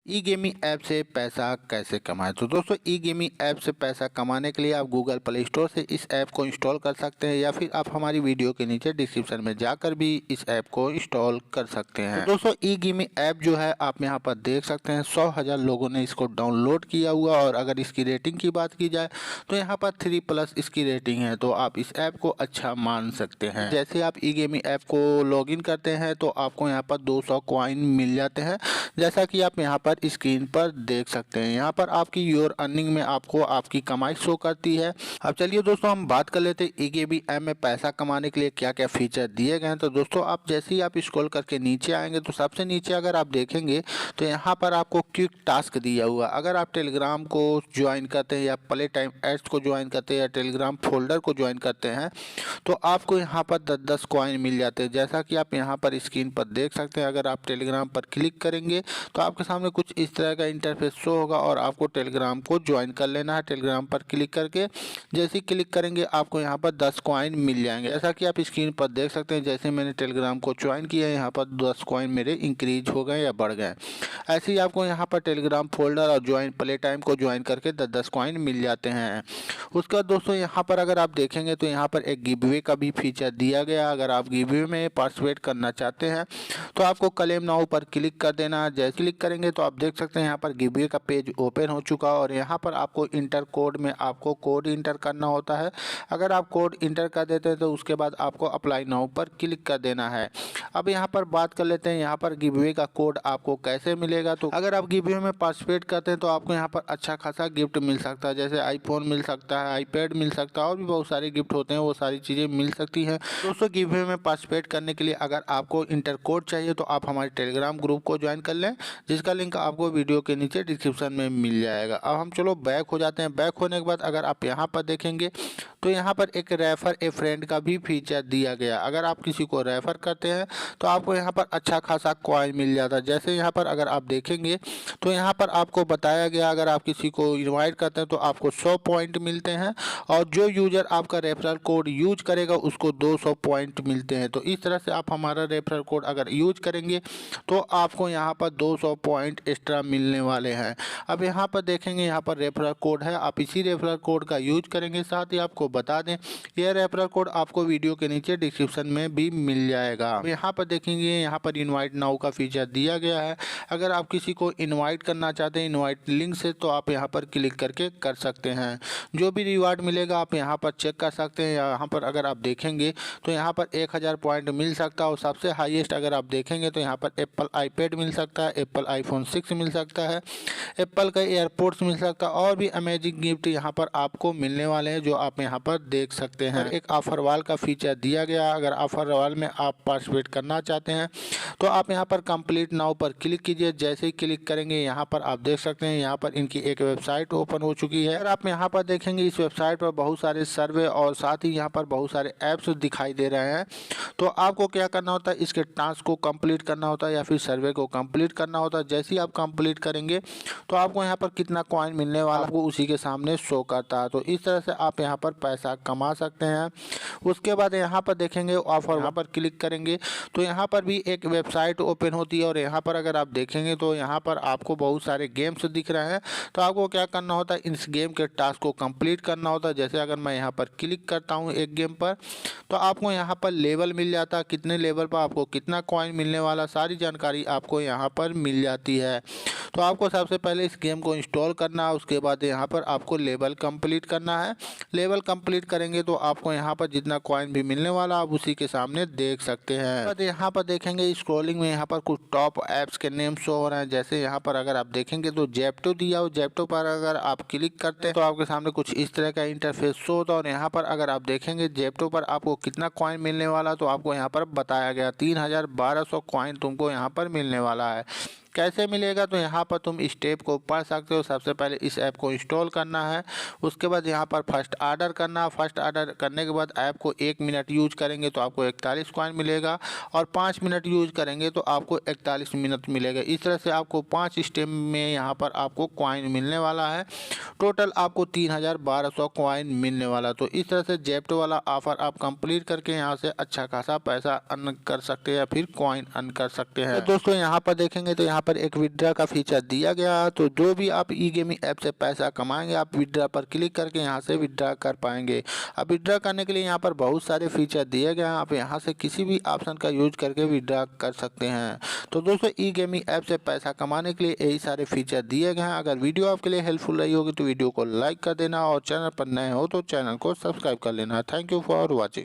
ई gaming app से पैसा कैसे कमाएं। तो दोस्तों ई गेमिंग ऐप से पैसा कमाने के लिए आप गूगल प्ले स्टोर से इस ऐप को इंस्टॉल कर सकते हैं या फिर आप हमारी वीडियो के नीचे डिस्क्रिप्शन में जाकर भी इस ऐप को इंस्टॉल कर सकते हैं। तो दोस्तों ई गेमिंग ऐप जो है आप यहां पर देख सकते हैं 100,000 लोगों ने इसको डाउनलोड किया हुआ। और अगर इसकी रेटिंग की बात की जाए तो यहाँ पर 3+ इसकी रेटिंग है। तो आप इस ऐप को अच्छा मान सकते हैं। जैसे आप ई गेमिंग ऐप को लॉगिन करते हैं तो आपको यहाँ पर 200 कॉइन मिल जाते हैं, जैसा कि आप यहाँ पर स्क्रीन पर देख सकते हैं। यहाँ पर आपकी योर अर्निंग में आपको आपकी कमाई शो करती है। अब चलिए दोस्तों हम बात कर लेते हैं ई गेमिंग ऐप में पैसा कमाने के लिए क्या क्या फीचर दिए गए हैं। तो दोस्तों आप जैसे ही आप स्क्रॉल करके नीचे आएंगे तो सबसे नीचे अगर आप देखेंगे तो यहाँ पर आपको क्विक टास्क दिया हुआ। अगर आप टेलीग्राम को ज्वाइन करते हैं या प्ले टाइम एड्स को ज्वाइन करते हैं या टेलीग्राम फोल्डर को ज्वाइन करते हैं तो आपको यहाँ पर 10-10 कॉइन मिल जाते हैं, जैसा कि आप यहाँ पर स्क्रीन पर देख सकते हैं। अगर आप टेलीग्राम पर क्लिक करेंगे तो आपके सामने कुछ इस तरह का इंटरफेस शो होगा और आपको टेलीग्राम को ज्वाइन कर लेना है। टेलीग्राम पर क्लिक करके जैसे ही क्लिक करेंगे आपको यहाँ पर 10 कॉइन मिल जाएंगे, जैसा कि आप स्क्रीन पर देख सकते हैं। जैसे मैंने टेलीग्राम को ज्वाइन किया यहाँ पर 10 कॉइन मेरे इंक्रीज हो गए या बढ़ गए। ऐसे ही आपको यहाँ पर टेलीग्राम फोल्डर और ज्वाइन प्ले टाइम को ज्वाइन करके 10-10 कॉइन मिल जाते हैं। उसके बाद दोस्तों यहाँ पर अगर आप देखेंगे तो यहाँ पर एक गिवअवे का भी फीचर दिया गया। अगर आप गिवअवे में पार्टिसिपेट करना चाहते हैं तो आपको क्लेम नाउ पर क्लिक कर देना। जैसे क्लिक करेंगे तो आप देख सकते हैं यहाँ पर गिवअवे का पेज ओपन हो चुका और यहाँ पर आपको इंटर कोड में आपको कोड इंटर करना होता है। अगर आप कोड इंटर कर देते हैं तो उसके बाद आपको अप्लाई नाउ पर क्लिक कर देना है। अब यहाँ पर बात कर लेते हैं यहाँ पर गिवअवे का कोड आपको कैसे मिलेगा। तो अगर आप गिवअवे में पार्टिसिपेट करते हैं तो आपको यहाँ पर अच्छा खासा गिफ्ट मिल सकता है, जैसे आईफोन मिल सकता है, आईपैड मिल सकता है और भी बहुत सारे गिफ्ट होते हैं, वो सारी चीज़ें मिल सकती हैं। दोस्तों गिवअवे में पार्टिसिपेट करने के लिए अगर आपको इंटर कोड चाहिए तो आप हमारे टेलीग्राम ग्रुप को ज्वाइन कर लें, जिसका लिंक आपको वीडियो के नीचे डिस्क्रिप्शन में मिल जाएगा। अब हम चलो बैक हो जाते हैं। बैक होने के बाद अगर आप यहाँ पर देखेंगे तो यहाँ पर एक रेफर ए फ्रेंड का भी फीचर दिया गया। अगर आप किसी को रेफर करते हैं तो आपको यहाँ पर अच्छा खासा कॉइन मिल जाता है। जैसे यहाँ पर अगर आप देखेंगे तो यहाँ पर आपको बताया गया अगर आप किसी को इनवाइट करते हैं तो आपको 100 पॉइंट मिलते हैं और जो यूजर आपका रेफरल कोड यूज करेगा उसको 200 पॉइंट मिलते हैं। तो इस तरह से आप हमारा रेफरल कोड अगर यूज करेंगे तो आपको यहाँ पर 200 पॉइंट एक्स्ट्रा मिलने वाले हैं। अब यहाँ पर देखेंगे यहाँ पर रेफरल कोड है, आप इसी रेफरल कोड का यूज करेंगे। साथ ही आपको बता दें यह रेफरल कोड आपको वीडियो के नीचे डिस्क्रिप्शन में भी मिल जाएगा। यहाँ पर देखेंगे यहाँ पर इनवाइट नाउ का फीचर दिया गया है। अगर आप किसी को इनवाइट करना चाहते हैं इनवाइट लिंक से तो आप यहाँ पर क्लिक करके कर सकते हैं। जो भी रिवार्ड मिलेगा आप यहाँ पर चेक कर सकते हैं। यहाँ पर अगर आप देखेंगे तो यहाँ पर 1000 पॉइंट मिल सकता है और सबसे हाईएस्ट अगर आप देखेंगे तो यहाँ पर एप्पल आईपैड मिल सकता है, एप्पल आईफोन 6 मिल सकता है, एप्पल का एयरपोर्ट्स मिल सकता है और भी अमेजिंग गिफ्ट यहाँ पर आपको मिलने वाले हैं जो आप यहाँ पर देख सकते हैं। एक ऑफर वाल का फीचर दिया गया। अगर ऑफर वाल में आप पार्टिसिपेट करना चाहते हैं तो आप यहाँ पर कंप्लीट नाउ पर क्लिक कीजिए। जैसे ही क्लिक करेंगे यहाँ पर आप देख सकते हैं यहाँ पर इनकी एक वेबसाइट ओपन हो चुकी है। अगर आप यहाँ पर देखेंगे इस वेबसाइट पर बहुत सारे सर्वे और साथ ही यहाँ पर बहुत सारे ऐप्स दिखाई दे रहे हैं। तो आपको क्या करना होता है इसके टास्क को कंप्लीट करना होता है या फिर सर्वे को कंप्लीट करना होता है। जैसे ही आप कंप्लीट करेंगे तो आपको यहाँ पर कितना कॉइन मिलने वाला आपको उसी के सामने शो करता है। तो इस तरह से आप यहाँ पर पैसा कमा सकते हैं। उसके बाद यहाँ पर देखेंगे ऑफर, यहाँ पर क्लिक करेंगे तो यहाँ पर भी एक वेबसाइट ओपन होती है और यहाँ पर अगर आप देखेंगे तो यहाँ पर आपको बहुत सारे गेम्स दिख रहे हैं। तो आपको क्या करना होता है इस गेम के टास्क को कंप्लीट करना होता है। जैसे अगर मैं यहाँ पर क्लिक करता हूँ एक गेम पर तो आपको यहाँ पर लेवल मिल जाता है, कितने लेवल पर आपको कितना कॉइन मिलने वाला सारी जानकारी आपको यहाँ पर मिल जाती है। तो आपको सबसे पहले इस गेम को इंस्टॉल करना है, उसके बाद यहाँ पर आपको लेवल कंप्लीट करना है। लेवल कंप्लीट करेंगे तो आपको यहाँ पर जितना कॉइन भी मिलने वाला आप उसी के सामने देख सकते हैं। तो यहाँ पर देखेंगे स्क्रॉलिंग में यहाँ पर कुछ टॉप ऐप्स के नेम शो हो रहे हैं। जैसे यहाँ पर अगर आप देखेंगे तो जेप्टो दिया हो, जेप्टो पर अगर आप क्लिक करते हैं तो आपके सामने कुछ इस तरह का इंटरफेस शो होता है। और यहाँ पर अगर आप देखेंगे जेप्टो पर आपको कितना कॉइन मिलने वाला तो आपको यहाँ पर बताया गया 3200 कॉइन तुमको यहाँ पर मिलने वाला है। कैसे मिलेगा तो यहाँ पर तुम स्टेप को पढ़ सकते हो। सबसे पहले इस ऐप को इंस्टॉल करना है, उसके बाद यहाँ पर फर्स्ट ऑर्डर करना है। फर्स्ट ऑर्डर करने के बाद ऐप को 1 मिनट यूज करेंगे तो आपको 41 कॉइन मिलेगा और 5 मिनट यूज करेंगे तो आपको 41 मिनट मिलेगा। इस तरह से आपको 5 स्टेप में यहाँ पर आपको कॉइन मिलने वाला है। टोटल आपको 3200 कॉइन मिलने वाला। तो इस तरह से जेप्टो वाला ऑफर आप कंप्लीट करके यहाँ से अच्छा खासा पैसा अर्न कर सकते हैं या फिर कॉइन अर्न कर सकते हैं। तो दोस्तों यहाँ पर देखेंगे तो यहाँ यहाँ पर एक विड्रा का फीचर दिया गया है। तो जो भी आप ई गेमिंग ऐप से पैसा कमाएंगे आप विड्रा पर क्लिक करके यहाँ से विड्रा कर पाएंगे। अब विड्रा करने के लिए यहाँ पर बहुत सारे फीचर दिए गए हैं, आप यहाँ से किसी भी ऑप्शन का यूज करके विड्रा कर सकते हैं। तो दोस्तों ई गेमिंग ऐप से पैसा कमाने के लिए यही सारे फीचर दिए गए हैं। अगर वीडियो आपके लिए हेल्पफुल रही होगी तो वीडियो को लाइक कर देना और चैनल पर नए हो तो चैनल को सब्सक्राइब कर लेना। Thank you for watching.